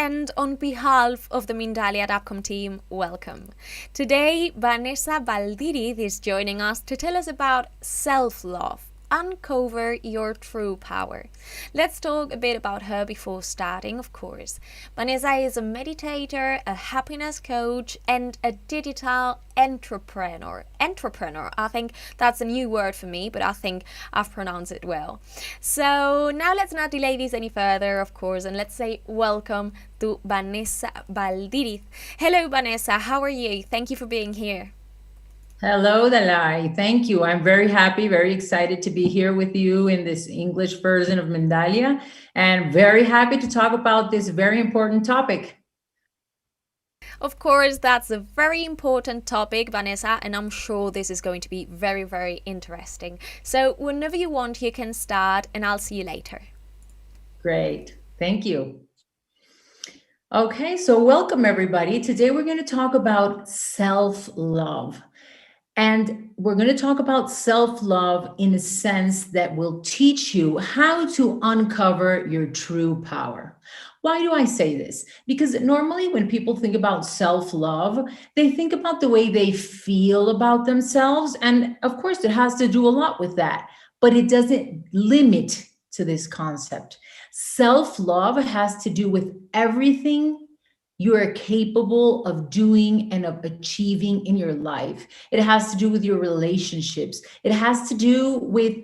and on behalf of the Mindalia.com team, welcome. Today, Vanessa Valdiriz is joining us to tell us about self-love. Uncover your true power. Let's talk a bit about her before starting, of course. Vanessa is a meditator, a happiness coach, and a digital entrepreneur. Entrepreneur, I think that's a new word for me, but I think I've pronounced it well. So now let's not delay this any further, of course, and let's say welcome to Vanessa Valdiriz. Hello, Vanessa. How are you? Thank you for being here. Hello, Dalai. Thank you. I'm very happy, very excited to be here with you in this English version of Mindalia, and very happy to talk about this very important topic. Of course, that's a very important topic, Vanessa, and I'm sure this is going to be very, very interesting. So, whenever you want, you can start, and I'll see you later. Great. Thank you. Okay, so welcome everybody. Today we're going to talk about self love. And we're going to talk about self love in a sense that will teach you how to uncover your true power. Why do I say this? Because normally when people think about self love, they think about the way they feel about themselves. And of course, it has to do a lot with that, but it doesn't limit to this concept. Self love has to do with everything you are capable of doing and of achieving in your life. It has to do with your relationships. It has to do with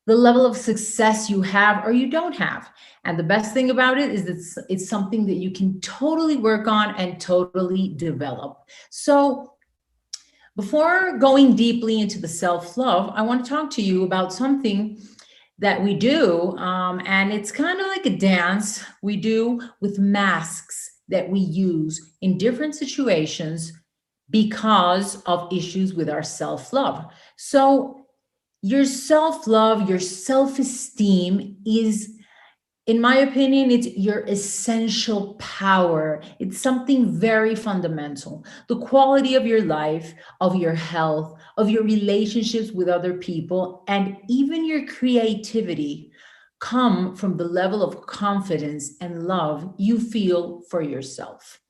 the level of success you have or you don't have. And the best thing about it is that it's something that you can totally work on and totally develop. So, before going deeply into the self love, I want to talk to you about something that we do. And it's kind of like a dance we do with masks that we use in different situations because of issues with our self love. So, your self love, your self esteem is, in my opinion, it's your essential power. It's something very fundamental. The quality of your life, of your health, of your relationships with other people, and even your creativity come from the level of confidence and love you feel for yourself.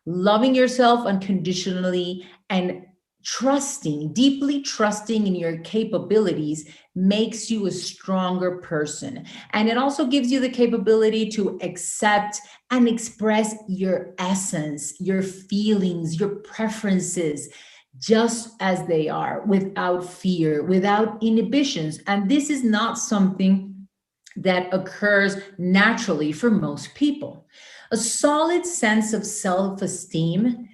Loving yourself unconditionally and trusting, deeply trusting in your capabilities makes you a stronger person. And it also gives you the capability to accept and express your essence, your feelings, your preferences, just as they are, without fear, without inhibitions. And this is not something that occurs naturally for most people. A solid sense of self esteem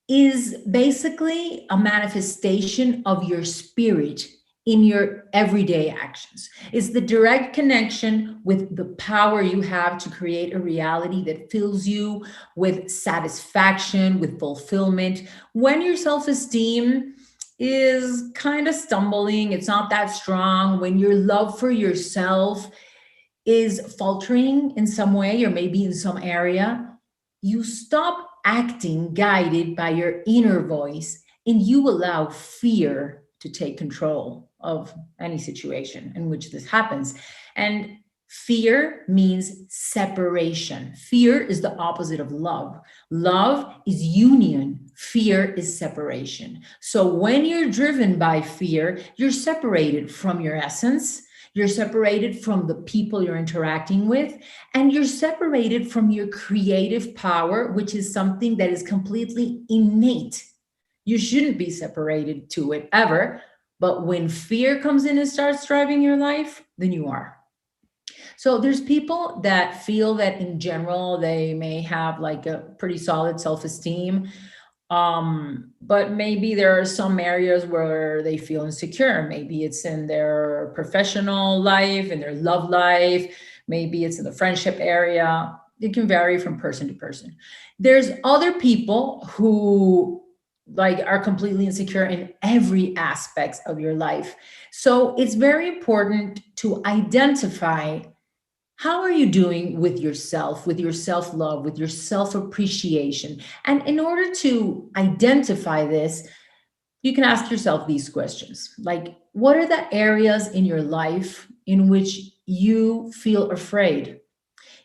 is basically a manifestation of your spirit in your everyday actions. It's the direct connection with the power you have to create a reality that fills you with satisfaction, with fulfillment. When your self esteem is kind of stumbling, it's not that strong, when your love for yourself is faltering in some way or maybe in some area, you stop acting guided by your inner voice and you allow fear to take control of any situation in which this happens. And fear means separation. Fear is the opposite of love. Love is union. Fear is separation. So when you're driven by fear, you're separated from your essence. You're separated from the people you're interacting with, and you're separated from your creative power, which is something that is completely innate. You shouldn't be separated to it ever. But when fear comes in and starts driving your life, then you are. So there's people that feel that in general, they may have like a pretty solid self esteem, but maybe there are some areas where they feel insecure. Maybe it's in their professional life, in their love life, maybe it's in the friendship area. It can vary from person to person. There's other people who like are completely insecure in every aspect of your life. So it's very important to identify how are you doing with yourself, with your self love, with your self appreciation? And in order to identify this, you can ask yourself these questions like, what are the areas in your life in which you feel afraid,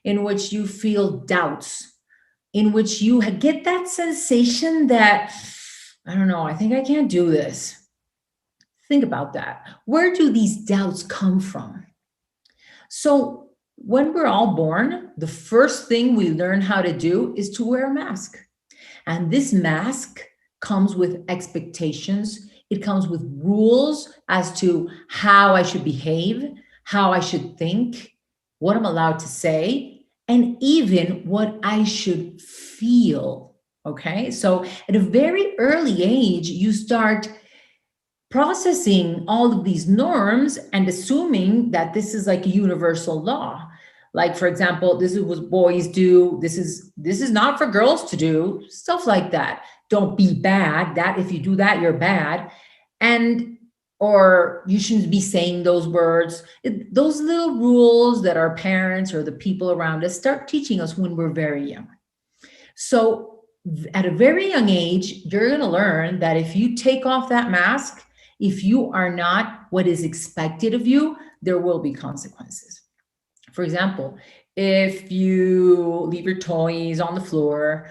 in which you feel doubts? in which you get that sensation that, I don't know, I think I can't do this. Think about that. Where do these doubts come from? So, when we're all born, the first thing we learn how to do is to wear a mask. And this mask comes with expectations, it comes with rules as to how I should behave, how I should think, what I'm allowed to say, and even what I should feel. Okay. So at a very early age, you start processing all of these norms and assuming that this is like a universal law. Like, for example, this is what boys do, this is not for girls to do, stuff like that. Don't be bad, that if you do that you're bad. And or you shouldn't be saying those words. Those little rules that our parents or the people around us start teaching us when we're very young. So at a very young age, you're going to learn that if you take off that mask, if you are not what is expected of you, there will be consequences. For example, if you leave your toys on the floor,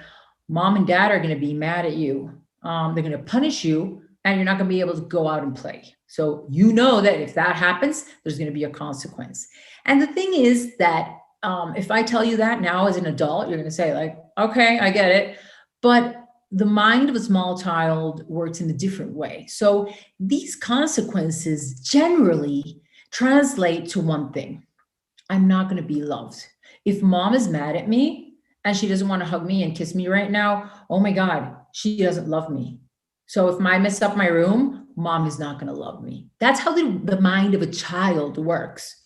mom and dad are going to be mad at you. They're going to punish you, and you're not going to be able to go out and play. So you know that if that happens, there's going to be a consequence. And the thing is that if I tell you that now as an adult, you're going to say like, okay, I get it. But the mind of a small child works in a different way. So these consequences generally translate to one thing: I'm not going to be loved. If mom is mad at me and she doesn't want to hug me and kiss me right now, oh my God, she doesn't love me. So if I mess up my room, mom is not going to love me. That's how the mind of a child works.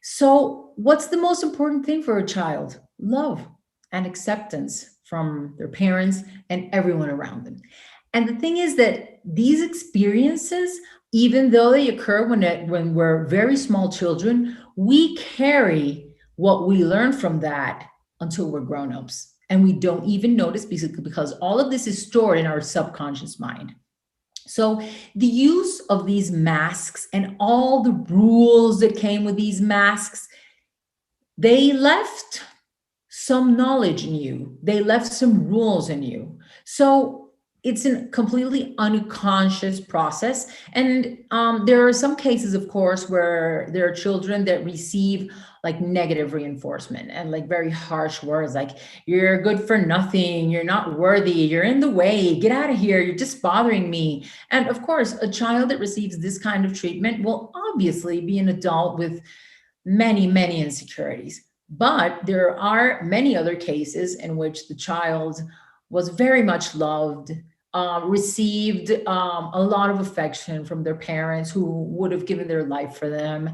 So what's the most important thing for a child? Love and acceptance from their parents and everyone around them. And the thing is that these experiences, even though they occur when we're very small children, we carry what we learn from that until we're grown-ups. And we don't even notice because all of this is stored in our subconscious mind. So the use of these masks and all the rules that came with these masks, they left some knowledge in you. They left some rules in you. So it's a completely unconscious process. And there are some cases, of course, where there are children that receive like negative reinforcement and like very harsh words like, you're good for nothing, you're not worthy, you're in the way, get out of here, you're just bothering me. And of course, a child that receives this kind of treatment will obviously be an adult with many, many insecurities. But there are many other cases in which the child was very much loved, received a lot of affection from their parents who would have given their life for them.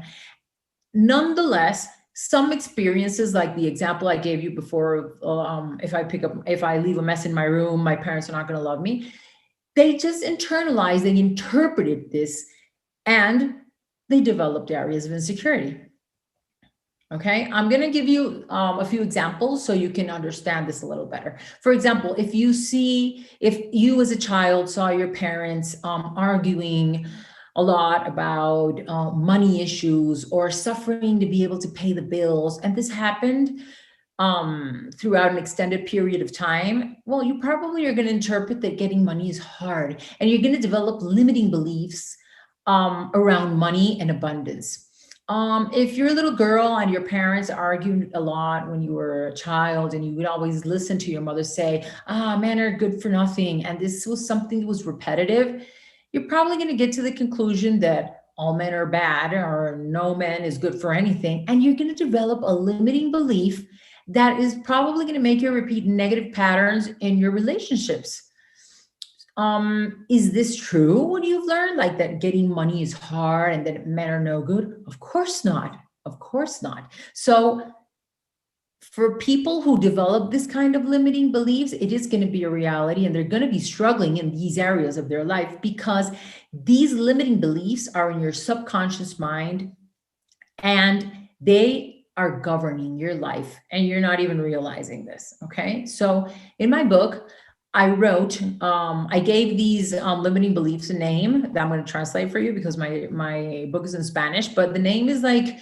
Nonetheless, some experiences, like the example I gave you before, if I leave a mess in my room, my parents are not going to love me. They just internalized, they interpreted this, and they developed areas of insecurity. Okay, I'm going to give you a few examples so you can understand this a little better. For example, if you as a child saw your parents arguing a lot about money issues or suffering to be able to pay the bills, and this happened throughout an extended period of time, well, you probably are going to interpret that getting money is hard, and you're going to develop limiting beliefs around money and abundance. If you're a little girl and your parents argued a lot when you were a child, and you would always listen to your mother say, men are good for nothing, and this was something that was repetitive, you're probably going to get to the conclusion that all men are bad or no man is good for anything. And you're going to develop a limiting belief that is probably going to make you repeat negative patterns in your relationships. Is this true? What you've learned, like that getting money is hard and that men are no good? Of course not. Of course not. So for people who develop this kind of limiting beliefs, it is going to be a reality, and they're going to be struggling in these areas of their life because these limiting beliefs are in your subconscious mind, and they are governing your life, and you're not even realizing this. Okay. So in my book, I wrote, I gave these limiting beliefs a name that I'm going to translate for you because my book is in Spanish, but the name is like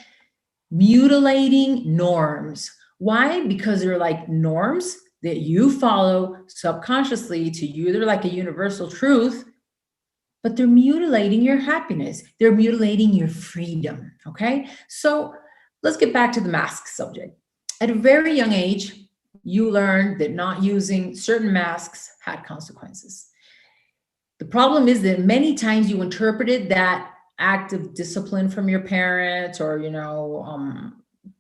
Mutilating Norms. Why? Because they're like norms that you follow subconsciously to you. They're like a universal truth, but they're mutilating your happiness. They're mutilating your freedom. Okay. So let's get back to the mask subject. At a very young age, you learned that not using certain masks had consequences. The problem is that many times you interpreted that act of discipline from your parents, or,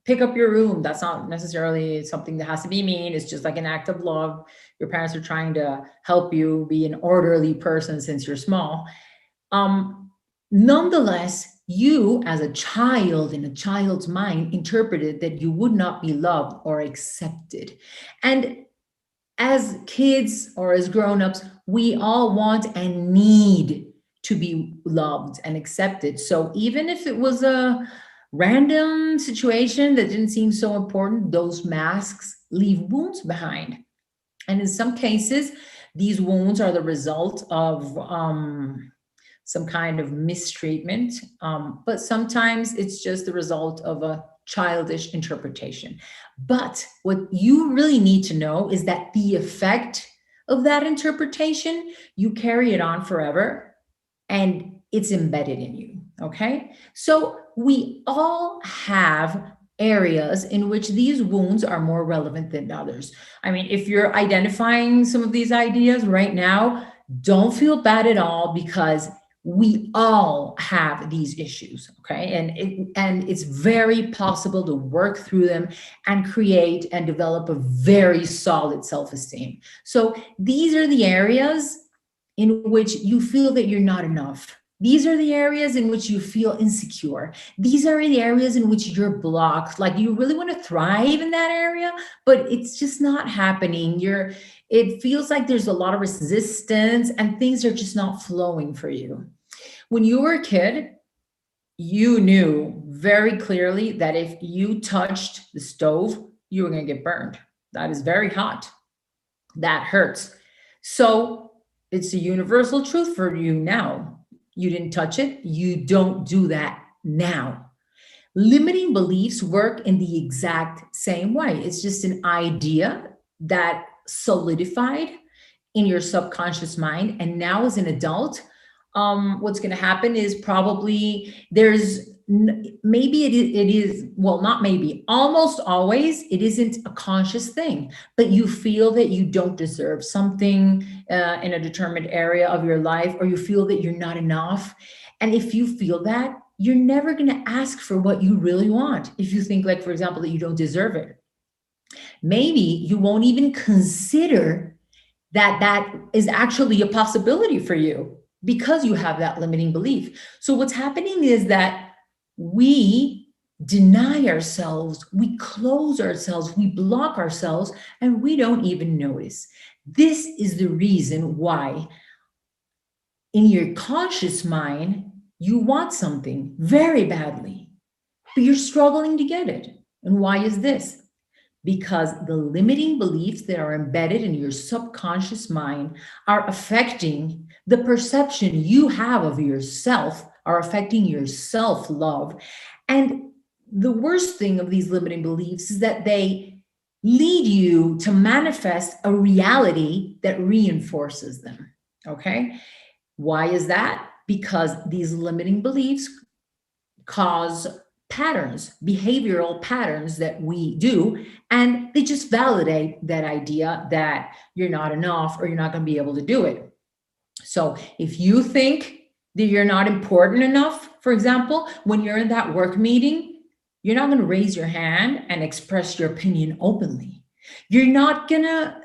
pick up your room. That's not necessarily something that has to be mean. It's just like an act of love. Your parents are trying to help you be an orderly person since you're small. Nonetheless, you as a child, in a child's mind, interpreted that you would not be loved or accepted. And as kids or as grown-ups, we all want and need to be loved and accepted. So even if it was a random situation that didn't seem so important, those masks leave wounds behind. And in some cases, these wounds are the result of some kind of mistreatment, but sometimes it's just the result of a childish interpretation. But what you really need to know is that the effect of that interpretation, you carry it on forever, and it's embedded in you. Okay. So we all have areas in which these wounds are more relevant than others. I mean, if you're identifying some of these ideas right now, don't feel bad at all, because we all have these issues. Okay. And it's very possible to work through them and create and develop a very solid self-esteem. So these are the areas in which you feel that you're not enough. These are the areas in which you feel insecure. These are the areas in which you're blocked. Like, you really want to thrive in that area, but it's just not happening. It feels like there's a lot of resistance and things are just not flowing for you. When you were a kid, you knew very clearly that if you touched the stove, you were going to get burned. That is very hot. That hurts. So it's a universal truth for you now. You didn't touch it. You don't do that now. Limiting beliefs work in the exact same way. It's just an idea that solidified in your subconscious mind. And now, as an adult, what's going to happen is probably maybe it is, well, not maybe, almost always it isn't a conscious thing, but you feel that you don't deserve something in a determined area of your life, or you feel that you're not enough. And if you feel that, you're never going to ask for what you really want. If you think, like, for example, that you don't deserve it, maybe you won't even consider that is actually a possibility for you, because you have that limiting belief. So what's happening is that we deny ourselves, we close ourselves, we block ourselves, and we don't even notice. This is the reason why in your conscious mind, you want something very badly, but you're struggling to get it. And why is this? Because the limiting beliefs that are embedded in your subconscious mind are affecting the perception you have of yourself, are affecting your self-love. And the worst thing of these limiting beliefs is that they lead you to manifest a reality that reinforces them. Okay? Why is that? Because these limiting beliefs cause patterns, behavioral patterns that we do, and they just validate that idea that you're not enough or you're not going to be able to do it. So if you think that you're not important enough, for example, when you're in that work meeting, you're not going to raise your hand and express your opinion openly. You're not going to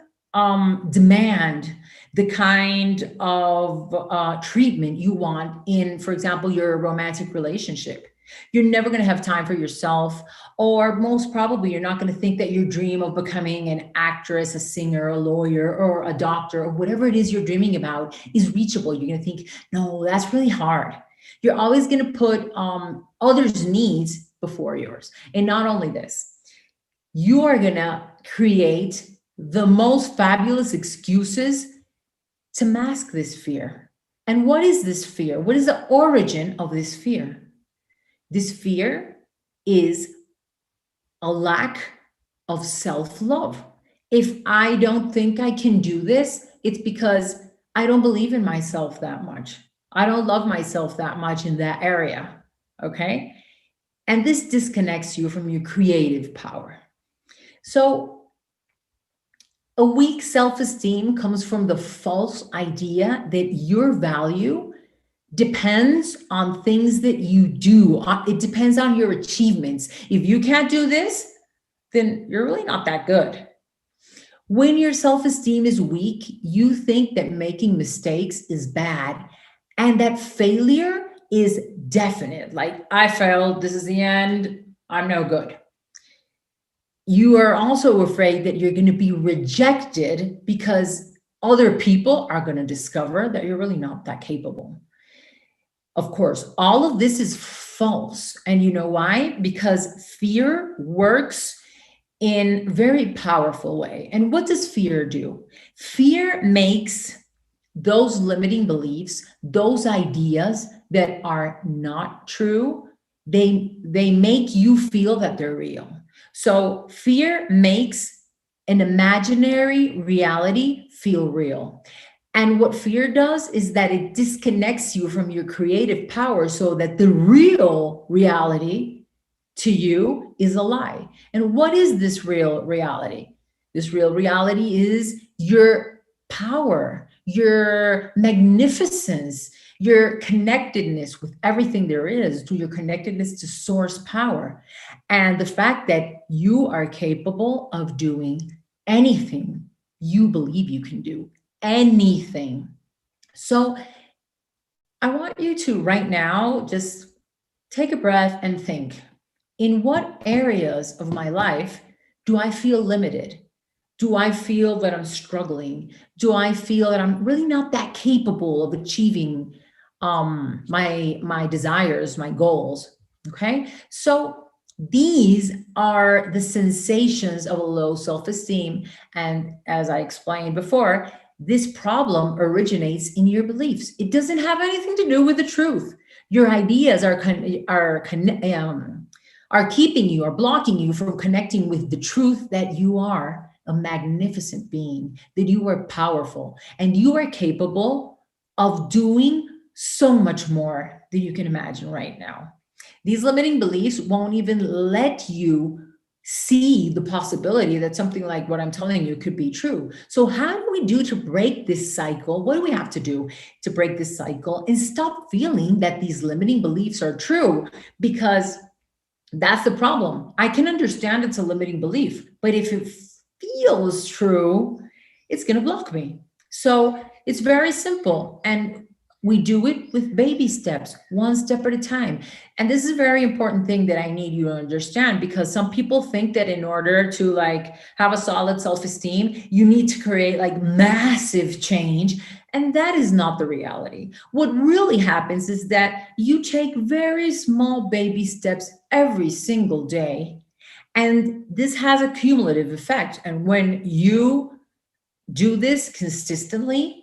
demand the kind of treatment you want in, for example, your romantic relationship. You're never going to have time for yourself, or most probably you're not going to think that your dream of becoming an actress, a singer, a lawyer, or a doctor, or whatever it is you're dreaming about is reachable. You're going to think, no, that's really hard. You're always going to put others' needs before yours. And not only this, you are going to create the most fabulous excuses to mask this fear. And what is this fear? What is the origin of this fear? This fear is a lack of self-love. If I don't think I can do this, it's because I don't believe in myself that much. I don't love myself that much in that area. Okay. And this disconnects you from your creative power. So, a weak self esteem comes from the false idea that your value depends on things that you do. It depends on your achievements. If you can't do this, then you're really not that good. When your self esteem is weak, you think that making mistakes is bad and that failure is definite. Like, I failed, this is the end, I'm no good. You are also afraid that you're going to be rejected because other people are going to discover that you're really not that capable. Of course, all of this is false. And you know why? Because fear works in very powerful way. And what does fear do? Fear makes those limiting beliefs, those ideas that are not true, they make you feel that they're real. So fear makes an imaginary reality feel real. And what fear does is that it disconnects you from your creative power so that the real reality to you is a lie. And what is this real reality? This real reality is your power, your magnificence, your connectedness with everything there is, to your connectedness to source power, and the fact that you are capable of doing anything you believe you can do. Anything. So I want you to right now just take a breath and think, in what areas of my life do I feel limited? Do I feel that I'm struggling? Do I feel that I'm really not that capable of achieving my desires, my goals? Okay, so these are the sensations of a low self-esteem, and as I explained before, this problem originates in your beliefs. It doesn't have anything to do with the truth. Your ideas are keeping you, are blocking you from connecting with the truth that you are a magnificent being, that you are powerful, and you are capable of doing so much more than you can imagine right now. These limiting beliefs won't even let you see the possibility that something like what I'm telling you could be true. So, how do we do to break this cycle? What do we have to do to break this cycle and stop feeling that these limiting beliefs are true? Because that's the problem. I can understand it's a limiting belief, but if it feels true, it's going to block me. So, it's very simple. And we do it with baby steps, one step at a time. And this is a very important thing that I need you to understand, because some people think that in order to like have a solid self-esteem, you need to create like massive change. And that is not the reality. What really happens is that you take very small baby steps every single day. And this has a cumulative effect. And when you do this consistently,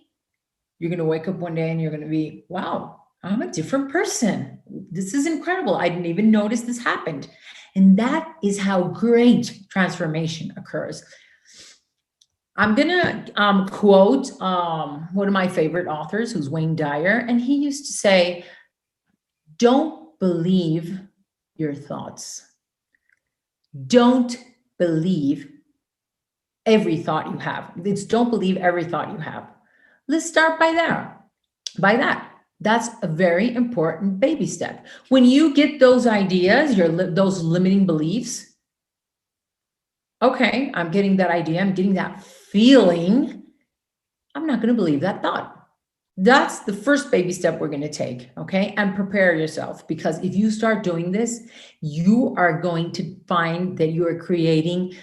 you're going to wake up one day and you're going to be, wow, I'm a different person. This is incredible. I didn't even notice this happened. And that is how great transformation occurs. I'm going to quote one of my favorite authors, who's Wayne Dyer. And he used to say, don't believe your thoughts. Don't believe every thought you have. It's don't believe every thought you have. Let's start by that. That's a very important baby step. When you get those ideas, those limiting beliefs, okay, I'm getting that idea, I'm getting that feeling, I'm not going to believe that thought. That's the first baby step we're going to take, okay? And prepare yourself, because if you start doing this, you are going to find that you are creating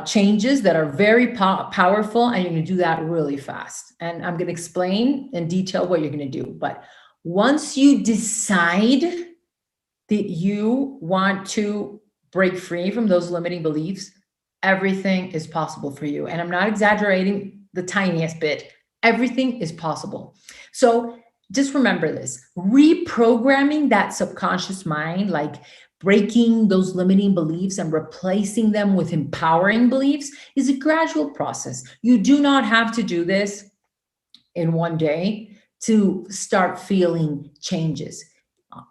changes that are very powerful, and you're going to do that really fast. And I'm going to explain in detail what you're going to do. But once you decide that you want to break free from those limiting beliefs, everything is possible for you. And I'm not exaggerating the tiniest bit. Everything is possible. So just remember this: reprogramming that subconscious mind, like breaking those limiting beliefs and replacing them with empowering beliefs is a gradual process. You do not have to do this in one day to start feeling changes.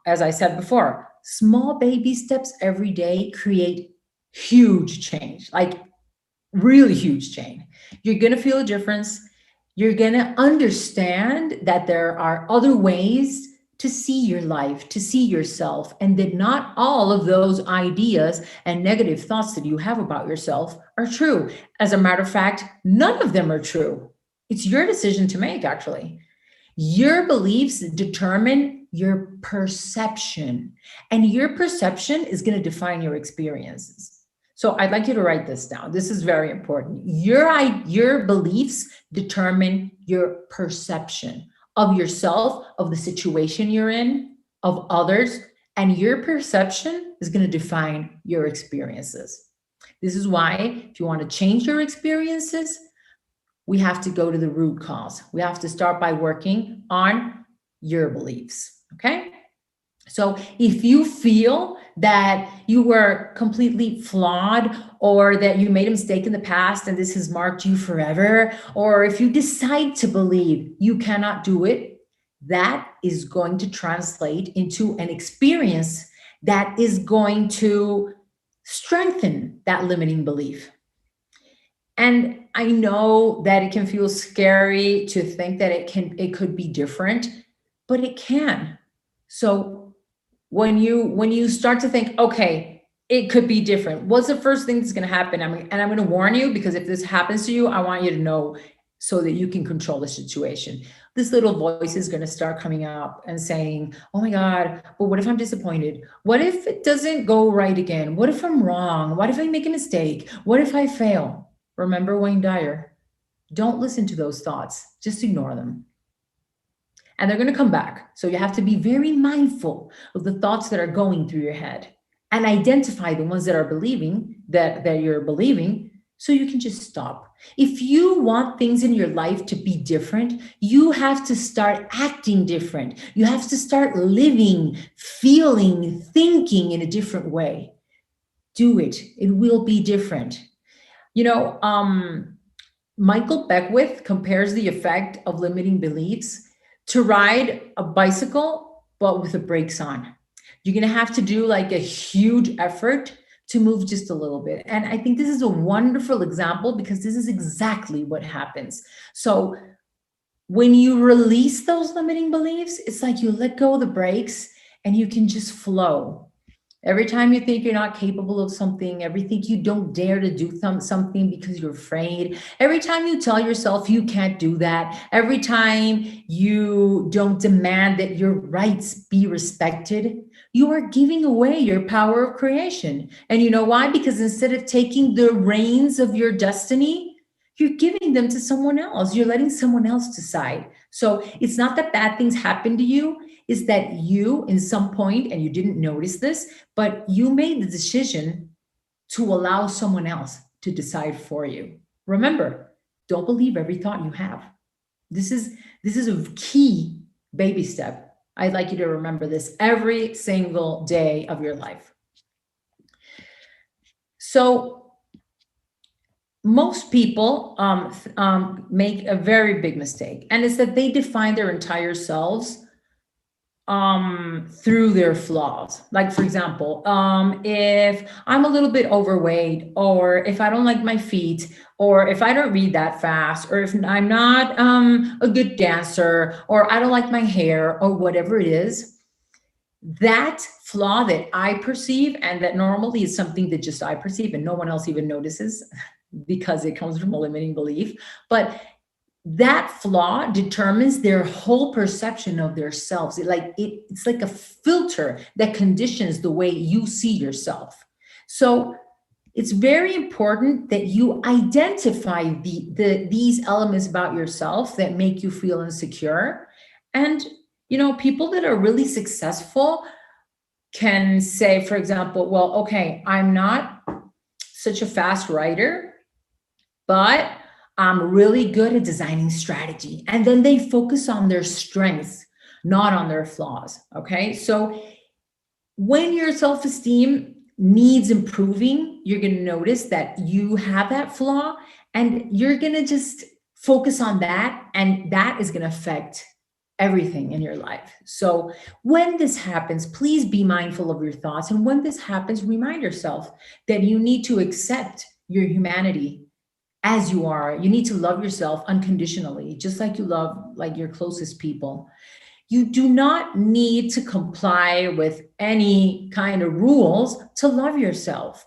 As I said before, small baby steps every day create huge change, like really huge change. You're going to feel a difference. You're going to understand that there are other ways to see your life, to see yourself, and that not all of those ideas and negative thoughts that you have about yourself are true. As a matter of fact, none of them are true. It's your decision to make, actually. Your beliefs determine your perception, and your perception is going to define your experiences. So I'd like you to write this down. This is very important. Your beliefs determine your perception of yourself, of the situation you're in, of others, and your perception is going to define your experiences. This is why, if you want to change your experiences, we have to go to the root cause. We have to start by working on your beliefs, okay? So if you feel that you were completely flawed, or that you made a mistake in the past and this has marked you forever, or if you decide to believe you cannot do it, that is going to translate into an experience that is going to strengthen that limiting belief. And I know that it can feel scary to think that it could be different, but it can. So when you start to think, okay, it could be different, what's the first thing that's going to happen? And I'm going to warn you, because if this happens to you, I want you to know so that you can control the situation. This little voice is going to start coming up and saying, oh my God, but what if I'm disappointed? What if it doesn't go right again? What if I'm wrong? What if I make a mistake? What if I fail? Remember Wayne Dyer, don't listen to those thoughts, just ignore them. And they're going to come back. So you have to be very mindful of the thoughts that are going through your head and identify the ones that are believing that you're believing, so you can just stop. If you want things in your life to be different, you have to start acting different. You have to start living, feeling, thinking in a different way. Do it. It will be different. You know, Michael Beckwith compares the effect of limiting beliefs to ride a bicycle, but with the brakes on. You're going to have to do like a huge effort to move just a little bit. And I think this is a wonderful example, because this is exactly what happens. So when you release those limiting beliefs, it's like you let go of the brakes and you can just flow. Every time you think you're not capable of something, every time you don't dare to do something because you're afraid, every time you tell yourself you can't do that, every time you don't demand that your rights be respected, you are giving away your power of creation. And you know why? Because instead of taking the reins of your destiny, you're giving them to someone else. You're letting someone else decide. So it's not that bad things happen to you. Is that you, in some point, and you didn't notice this, but you made the decision to allow someone else to decide for you. Remember, don't believe every thought you have. This is a key baby step. I'd like you to remember this every single day of your life. So most people make a very big mistake, and it's that they define their entire selves through their flaws. Like, for example, if I'm a little bit overweight, or if I don't like my feet, or if I don't read that fast, or if I'm not a good dancer, or I don't like my hair, or whatever it is, that flaw that I perceive, and that normally is something that just I perceive and no one else even notices because it comes from a limiting belief, but that flaw determines their whole perception of themselves. It's like a filter that conditions the way you see yourself. So it's very important that you identify these elements about yourself that make you feel insecure. And, you know, people that are really successful can say, for example, well, okay, I'm not such a fast writer, but I'm really good at designing strategy. And then they focus on their strengths, not on their flaws. Okay. So when your self-esteem needs improving, you're going to notice that you have that flaw, and you're going to just focus on that, and that is going to affect everything in your life. So when this happens, please be mindful of your thoughts. And when this happens, remind yourself that you need to accept your humanity as you are. You need to love yourself unconditionally, just like you love like your closest people. You do not need to comply with any kind of rules to love yourself.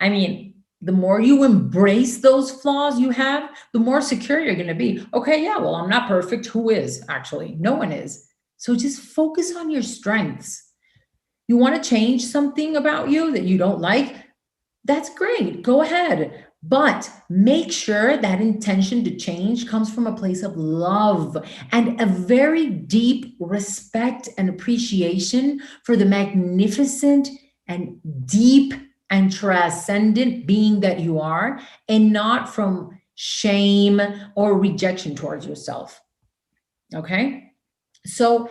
I mean, the more you embrace those flaws you have, the more secure you're going to be. Okay, yeah, well, I'm not perfect. Who is? Actually, no one is. So just focus on your strengths. You want to change something about you that you don't like? That's great. Go ahead. But make sure that intention to change comes from a place of love and a very deep respect and appreciation for the magnificent and deep and transcendent being that you are, and not from shame or rejection towards yourself. Okay? So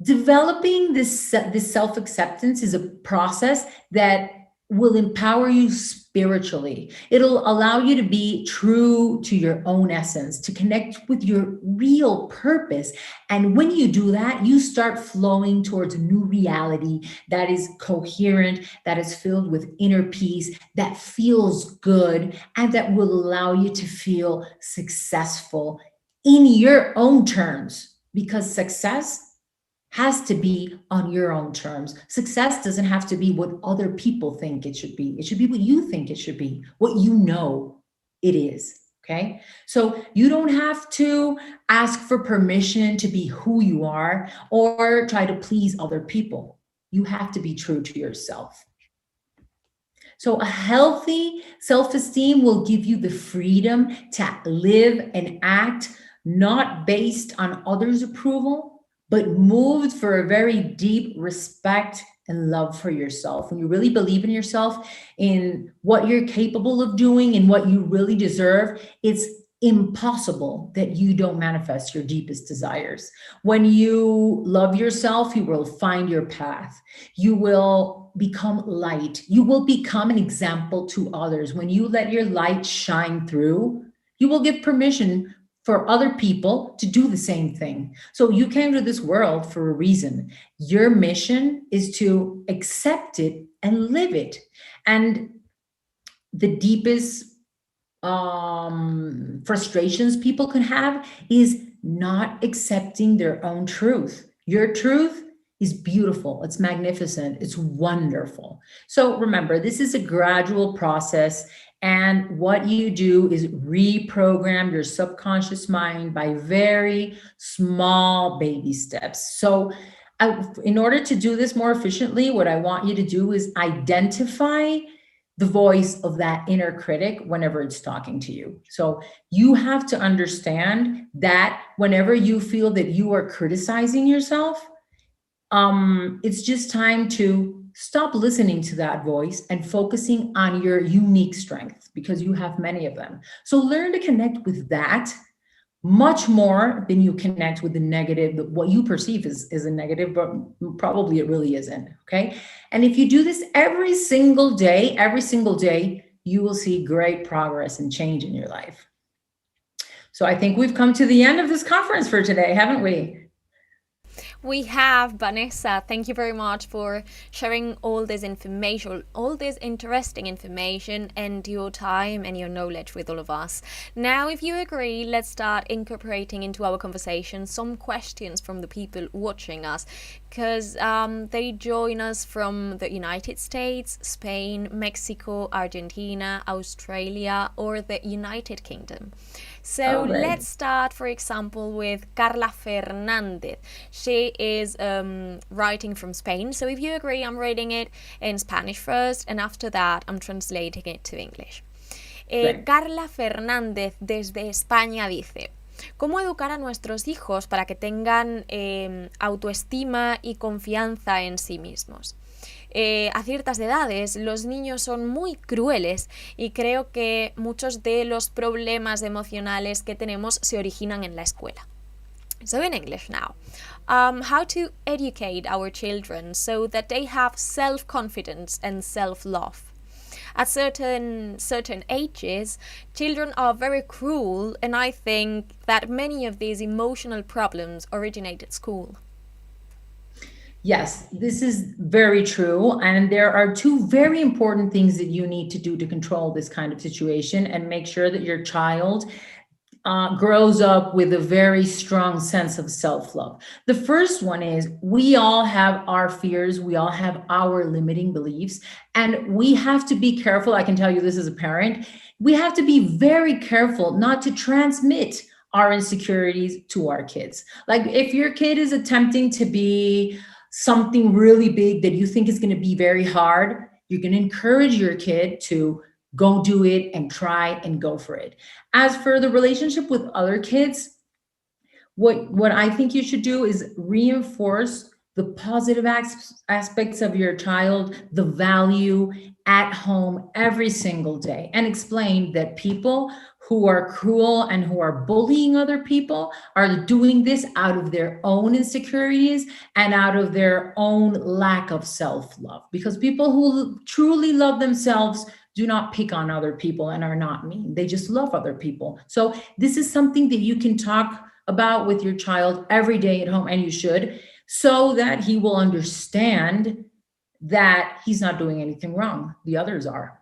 developing this self-acceptance is a process that will empower you spiritually. It'll allow you to be true to your own essence, to connect with your real purpose. And when you do that, you start flowing towards a new reality that is coherent, that is filled with inner peace, that feels good, and that will allow you to feel successful in your own terms, because success has to be on your own terms. Success doesn't have to be what other people think it should be. It should be what you think it should be, what you know it is. Okay. So you don't have to ask for permission to be who you are or try to please other people. You have to be true to yourself. So a healthy self-esteem will give you the freedom to live and act not based on others' approval, but moved for a very deep respect and love for yourself. When you really believe in yourself, in what you're capable of doing and what you really deserve, it's impossible that you don't manifest your deepest desires. When you love yourself, you will find your path. You will become light. You will become an example to others. When you let your light shine through, you will give permission for other people to do the same thing. So you came to this world for a reason. Your mission is to accept it and live it. And the deepest frustrations people can have is not accepting their own truth. Your truth is beautiful. It's magnificent. It's wonderful. So remember, this is a gradual process. And what you do is reprogram your subconscious mind by very small baby steps. So in order to do this more efficiently, what I want you to do is identify the voice of that inner critic whenever it's talking to you. So you have to understand that whenever you feel that you are criticizing yourself, it's just time to stop listening to that voice and focusing on your unique strengths, because you have many of them. So learn to connect with that much more than you connect with the negative, what you perceive is a negative, but probably it really isn't. Okay. And if you do this every single day, you will see great progress and change in your life. So I think we've come to the end of this conference for today, haven't we? We have, Vanessa. Thank you very much for sharing all this information, all this interesting information, and your time and your knowledge with all of us. Now, if you agree, let's start incorporating into our conversation some questions from the people watching us, because they join us from the United States, Spain, Mexico, Argentina, Australia, or the United Kingdom. So let's start, for example, with Carla Fernandez. She is writing from Spain. So if you agree, I'm reading it in Spanish first, and after that, I'm translating it to English. Carla Fernández desde España dice: ¿Cómo educar a nuestros hijos para que tengan autoestima y confianza en sí mismos? A ciertas edades los niños son muy crueles y creo que muchos de los problemas emocionales que tenemos se originan en la escuela. So, in English now, how to educate our children so that they have self confidence and self love. At certain ages, children are very cruel, and I think that many of these emotional problems originate at school. Yes, this is very true. And there are two very important things that you need to do to control this kind of situation and make sure that your child grows up with a very strong sense of self love. The first one is we all have our fears, we all have our limiting beliefs, and we have to be careful. I can tell you this as a parent. We have to be very careful not to transmit our insecurities to our kids. Like if your kid is attempting to be something really big that you think is going to be very hard, you're going to encourage your kid to go do it and try and go for it. As for the relationship with other kids, what I think you should do is reinforce the positive aspects of your child, the value at home every single day, and explain that people who are cruel and who are bullying other people are doing this out of their own insecurities and out of their own lack of self-love, because people who truly love themselves do not pick on other people and are not mean. They just love other people. So this is something that you can talk about with your child every day at home, and you should, so that he will understand that he's not doing anything wrong. The others are.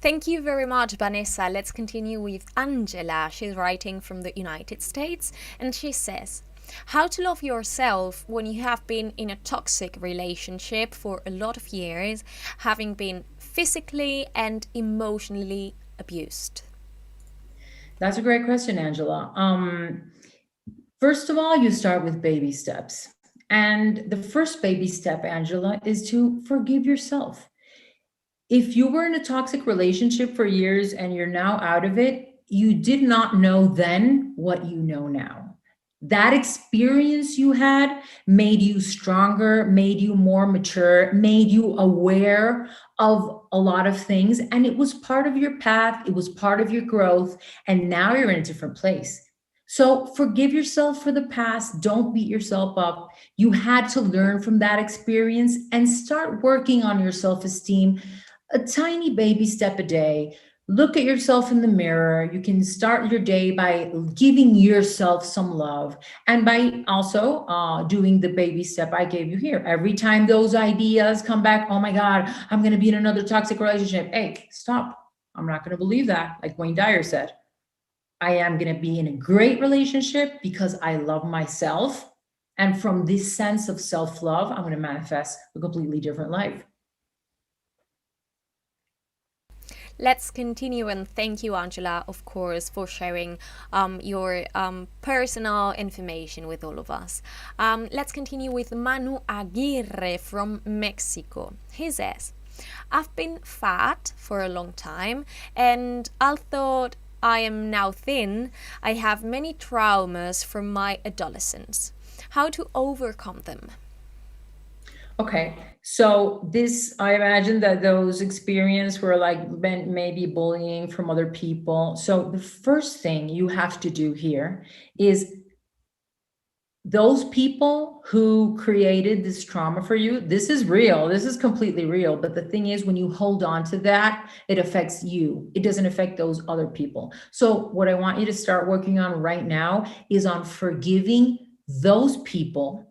Thank you very much, Vanessa. Let's continue with Angela. She's writing from the United States, and she says, how to love yourself when you have been in a toxic relationship for a lot of years, having been physically and emotionally abused. That's a great question, Angela. First of all, you start with baby steps. And the first baby step, Angela, is to forgive yourself. If you were in a toxic relationship for years and you're now out of it, you did not know then what you know now. That experience you had made you stronger, made you more mature, made you aware of a lot of things. And it was part of your path, it was part of your growth. And now you're in a different place. So forgive yourself for the past. Don't beat yourself up. You had to learn from that experience and start working on your self esteem, a tiny baby step a day. Look at yourself in the mirror. You can start your day by giving yourself some love and by also doing the baby step I gave you here. Every time those ideas come back, oh my God, I'm going to be in another toxic relationship. Hey, stop. I'm not going to believe that. Like Wayne Dyer said, I am going to be in a great relationship because I love myself. And from this sense of self love, I'm going to manifest a completely different life. Let's continue, and thank you, Angela, of course, for sharing your personal information with all of us. Let's continue with Manu Aguirre from Mexico. He says, I've been fat for a long time, and although I am now thin, I have many traumas from my adolescence. How to overcome them? Okay, so this, I imagine that those experiences were like maybe bullying from other people. So the first thing you have to do here is those people who created this trauma for you, this is real. This is completely real. But the thing is, when you hold on to that, it affects you. It doesn't affect those other people. So what I want you to start working on right now is on forgiving those people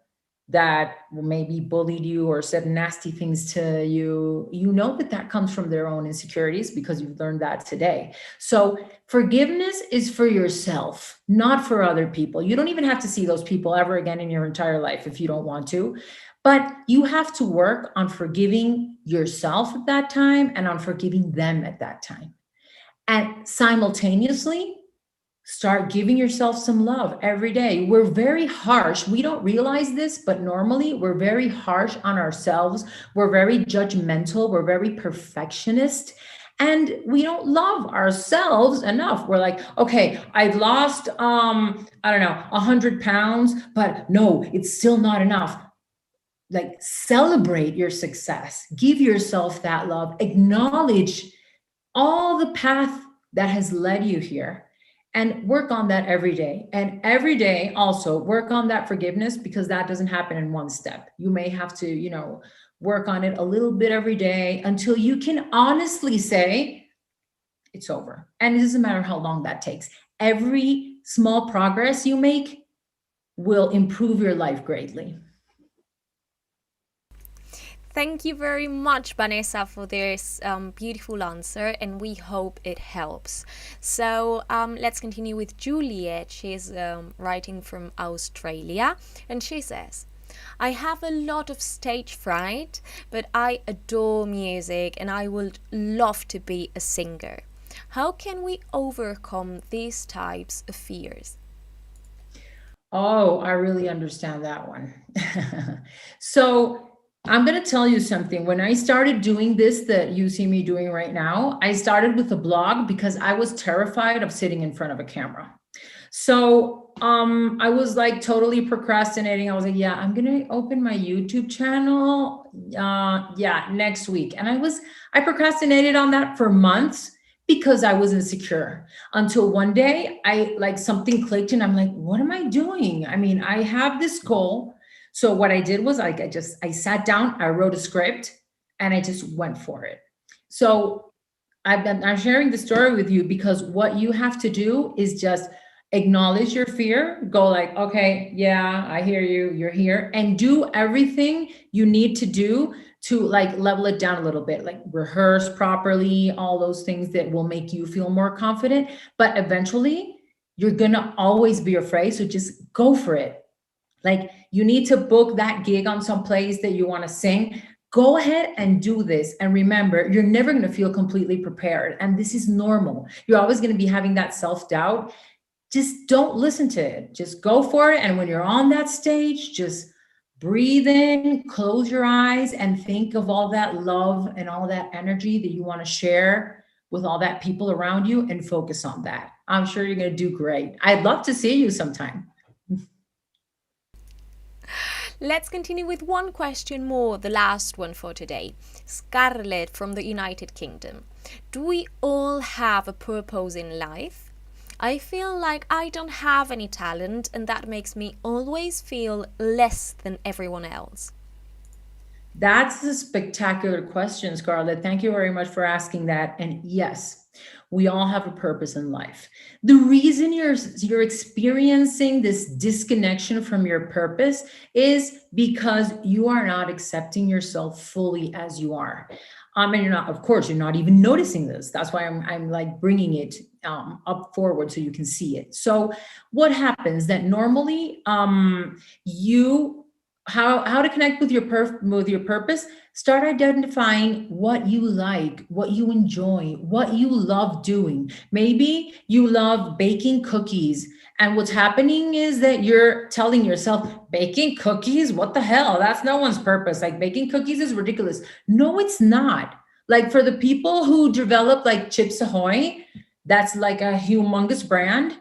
that maybe bullied you or said nasty things to you. You know that that comes from their own insecurities because you've learned that today. So forgiveness is for yourself, not for other people. You don't even have to see those people ever again in your entire life if you don't want to. But you have to work on forgiving yourself at that time and on forgiving them at that time. And simultaneously, start giving yourself some love every day. We're very harsh. We don't realize this, but normally we're very harsh on ourselves. We're very judgmental. We're very perfectionist. And we don't love ourselves enough. We're like, okay, I've lost, I don't know, 100 pounds, but no, it's still not enough. Like, celebrate your success. Give yourself that love. Acknowledge all the path that has led you here and work on that every day. And every day also work on that forgiveness, because that doesn't happen in one step. You may have to, work on it a little bit every day until you can honestly say it's over. And it doesn't matter how long that takes. Every small progress you make will improve your life greatly. Thank you very much, Vanessa, for this beautiful answer, and we hope it helps. So let's continue with Juliet. She's writing from Australia, and she says, I have a lot of stage fright, but I adore music and I would love to be a singer. How can we overcome these types of fears? Oh, I really understand that one. So I'm going to tell you something. When I started doing this that you see me doing right now, I started with a blog because I was terrified of sitting in front of a camera. So I was like totally procrastinating. I was like, yeah, I'm going to open my YouTube channel. Yeah, next week. And I procrastinated on that for months because I was insecure, until one day I like something clicked and I'm like, what am I doing? I mean, I have this goal. So what I did was like, I sat down, I wrote a script, and I just went for it. So I'm sharing the story with you because what you have to do is just acknowledge your fear, go like, okay, yeah, I hear you, you're here, and do everything you need to do to like level it down a little bit, like rehearse properly, all those things that will make you feel more confident. But eventually, you're gonna always be afraid. So just go for it. Like you need to book that gig on some place that you want to sing. Go ahead and do this. And remember, you're never going to feel completely prepared. And this is normal. You're always going to be having that self doubt. Just don't listen to it. Just go for it. And when you're on that stage, just breathe in, close your eyes, and think of all that love and all that energy that you want to share with all that people around you, and focus on that. I'm sure you're going to do great. I'd love to see you sometime. Let's continue with one question more, the last one for today. Scarlett from the United Kingdom. Do we all have a purpose in life? I feel like I don't have any talent, and that makes me always feel less than everyone else. That's a spectacular question, Scarlett. Thank you very much for asking that. And yes, we all have a purpose in life. The reason you're experiencing this disconnection from your purpose is because you are not accepting yourself fully as you are. And you're not, of course, you're not even noticing this. That's why I'm like bringing it up forward so you can see it. So what happens that normally you how to connect with with your purpose. Start identifying what you like, what you enjoy, what you love doing. Maybe you love baking cookies, and what's happening is that you're telling yourself, baking cookies, what the hell, that's no one's purpose. Like baking cookies is ridiculous. No, it's not. Like for the people who develop like Chips Ahoy, that's like a humongous brand,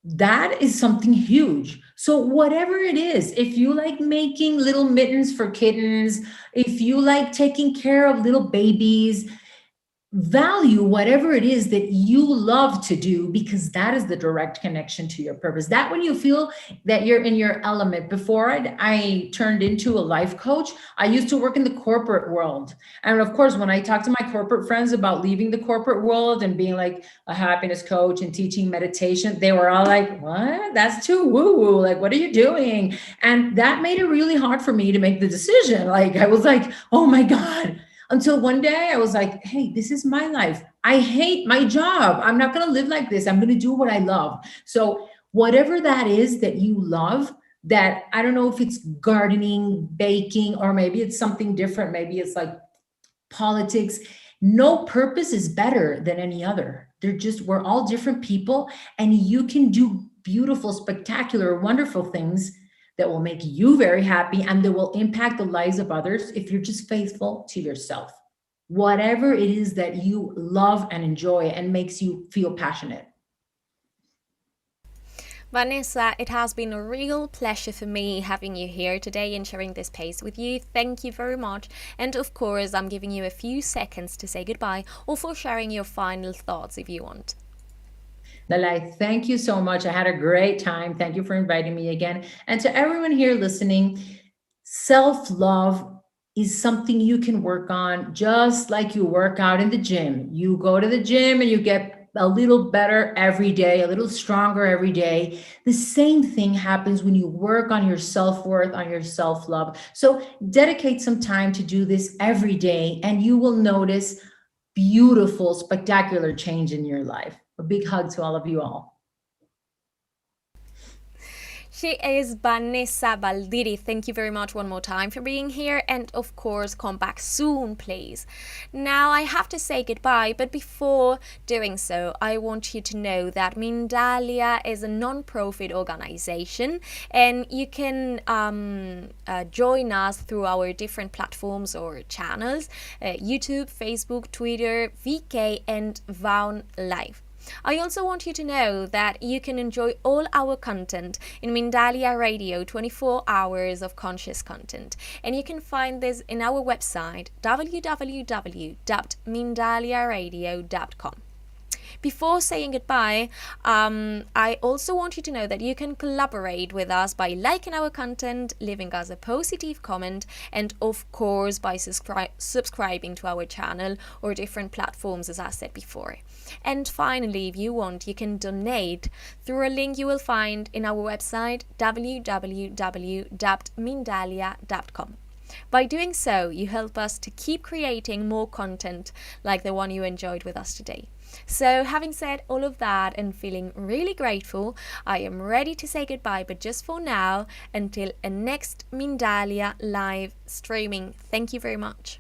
that is something huge. So whatever it is, if you like making little mittens for kittens, if you like taking care of little babies, value whatever it is that you love to do, because that is the direct connection to your purpose. That when you feel that you're in your element. Before I turned into a life coach, I used to work in the corporate world. And of course, when I talk to my corporate friends about leaving the corporate world and being like a happiness coach and teaching meditation, they were all like, what? That's too woo-woo. Like, what are you doing? And that made it really hard for me to make the decision. Like, I was like, oh my God. Until one day I was like, hey, this is my life. I hate my job. I'm not going to live like this. I'm going to do what I love. So whatever that is that you love, that I don't know if it's gardening, baking, or maybe it's something different. Maybe it's like politics. No purpose is better than any other. We're all different people, and you can do beautiful, spectacular, wonderful things that will make you very happy and that will impact the lives of others if you're just faithful to yourself. Whatever it is that you love and enjoy and makes you feel passionate. Vanessa, it has been a real pleasure for me having you here today and sharing this space with you. Thank you very much. And of course, I'm giving you a few seconds to say goodbye or for sharing your final thoughts if you want. Dalai, thank you so much. I had a great time. Thank you for inviting me again. And to everyone here listening, self love is something you can work on just like you work out in the gym. You go to the gym and you get a little better every day, a little stronger every day. The same thing happens when you work on your self worth, on your self love. So dedicate some time to do this every day, and you will notice beautiful, spectacular change in your life. A big hug to all of you all. She is Vanessa Valdiriz. Thank you very much one more time for being here, and of course, come back soon, please. Now, I have to say goodbye, but before doing so, I want you to know that Mindalia is a non-profit organization, and you can join us through our different platforms or channels: YouTube, Facebook, Twitter, VK, and Vaun Live. I also want you to know that you can enjoy all our content in Mindalia Radio, 24 hours of conscious content. And you can find this in our website, www.mindaliaradio.com. Before saying goodbye, I also want you to know that you can collaborate with us by liking our content, leaving us a positive comment, and of course by subscribing to our channel or different platforms, as I said before. And finally, if you want, you can donate through a link you will find in our website, www.mindalia.com. By doing so, you help us to keep creating more content like the one you enjoyed with us today. So, having said all of that and feeling really grateful, I am ready to say goodbye, but just for now, until a next Mindalia live streaming. Thank you very much.